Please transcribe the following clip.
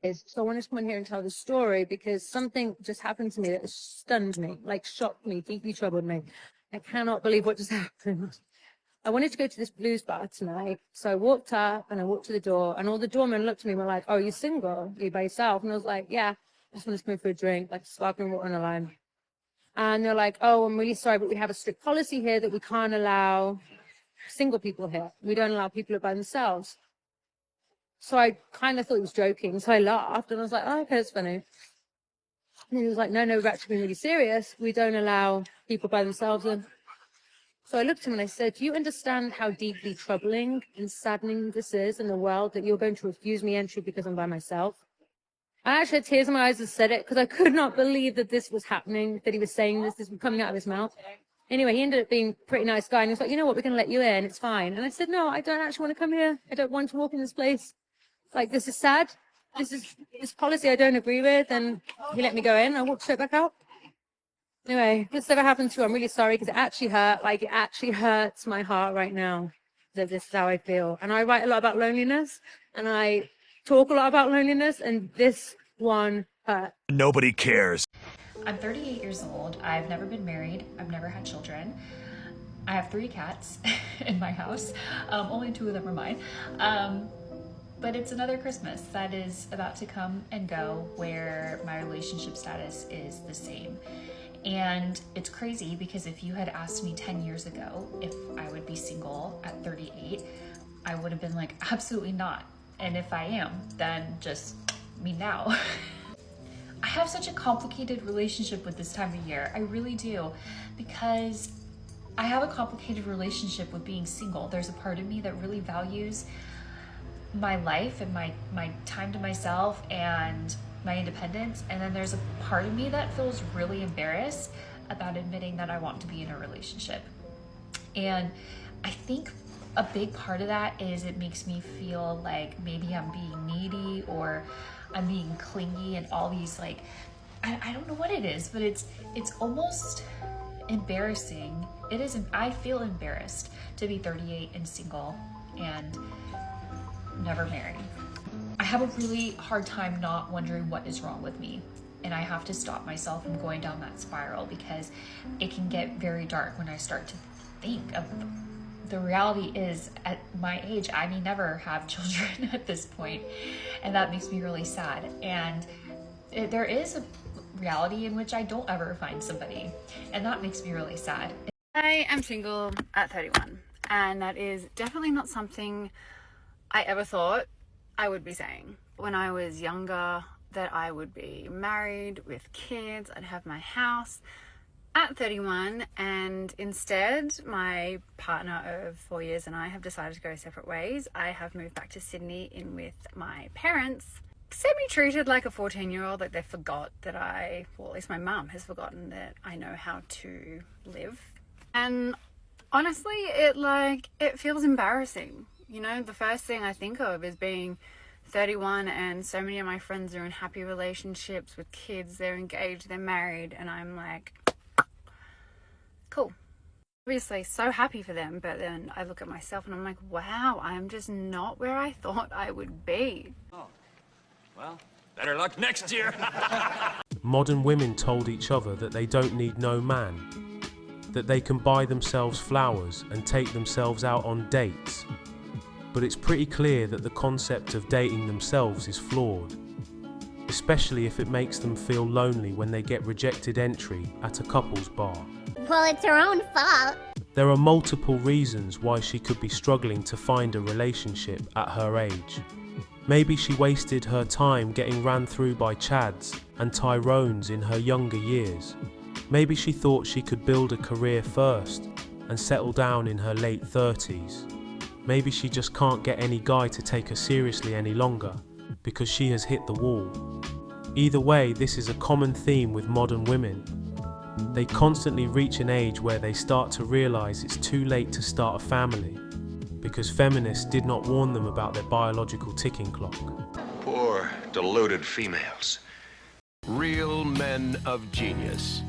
So I wanted to come in here and tell the story because something just happened to me that stunned me, like shocked me, deeply troubled me. I cannot believe what just happened. I wanted to go to this blues bar tonight. So I walked up and I walked to the door, and all the doormen looked at me and were like, "Oh, you're single? Are you by yourself?" And I was like, "Yeah, I just wanted to come for a drink, like sparkling water and a lime." And they're like, "Oh, I'm really sorry, but we have a strict policy here that we can't allow single people here. We don't allow people who are by themselves." So I kind of thought he was joking. So I laughed and I was like, "Oh, okay, that's funny." And he was like, no, we've actually been really serious. We don't allow people by themselves. And so I looked at him and I said, "Do you understand how deeply troubling and saddening this is in the world that you're going to refuse me entry because I'm by myself?" I actually had tears in my eyes and said it because I could not believe that this was happening, that he was saying this was coming out of his mouth. Anyway, he ended up being a pretty nice guy. And he was like, "You know what, we're going to let you in. It's fine." And I said, "No, I don't actually want to come here. I don't want to walk in this place. Like, this is sad. This policy I don't agree with." And he let me go in. I walked straight back out. Anyway, this never happened to you. I'm really sorry because it actually hurt. Like, it actually hurts my heart right now that this is how I feel. And I write a lot about loneliness and I talk a lot about loneliness, and this one hurt. Nobody cares. I'm 38 years old. I've never been married. I've never had children. I have 3 cats in my house. Only 2 of them are mine. But it's another Christmas that is about to come and go where my relationship status is the same. And it's crazy because if you had asked me 10 years ago if I would be single at 38, I would have been like, absolutely not. And if I am, then just me now. I have such a complicated relationship with this time of year. I really do, because I have a complicated relationship with being single. There's a part of me that really values my life and my time to myself and my independence. And then there's a part of me that feels really embarrassed about admitting that I want to be in a relationship. And I think a big part of that is it makes me feel like maybe I'm being needy or I'm being clingy and all these like, I don't know what it is, but it's almost embarrassing. It is, I feel embarrassed to be 38 and single and never married. I have a really hard time not wondering what is wrong with me. And I have to stop myself from going down that spiral because it can get very dark when I start to think of the reality is at my age, I may never have children at this point, and that makes me really sad. And there is a reality in which I don't ever find somebody, and that makes me really sad. I am single at 31, and that is definitely not something I ever thought I would be saying. When I was younger, that I would be married with kids, I'd have my house at 31, and instead my partner of 4 years and I have decided to go separate ways. I have moved back to Sydney in with my parents, semi-treated like a 14-year-old, like they forgot that well, at least my mum has forgotten that I know how to live. And honestly, it feels embarrassing. You know, the first thing I think of is being 31 and so many of my friends are in happy relationships with kids, they're engaged, they're married, and I'm like, cool. Obviously so happy for them, but then I look at myself and I'm like, wow, I'm just not where I thought I would be. Oh, well, better luck next year. Modern women told each other that they don't need no man, that they can buy themselves flowers and take themselves out on dates. But it's pretty clear that the concept of dating themselves is flawed, especially if it makes them feel lonely when they get rejected entry at a couples bar. Well, it's her own fault. There are multiple reasons why she could be struggling to find a relationship at her age. Maybe she wasted her time getting ran through by Chads and Tyrones in her younger years. Maybe she thought she could build a career first and settle down in her late 30s. Maybe she just can't get any guy to take her seriously any longer because she has hit the wall. Either way, this is a common theme with modern women. They constantly reach an age where they start to realise it's too late to start a family because feminists did not warn them about their biological ticking clock. Poor, deluded females. Real men of genius.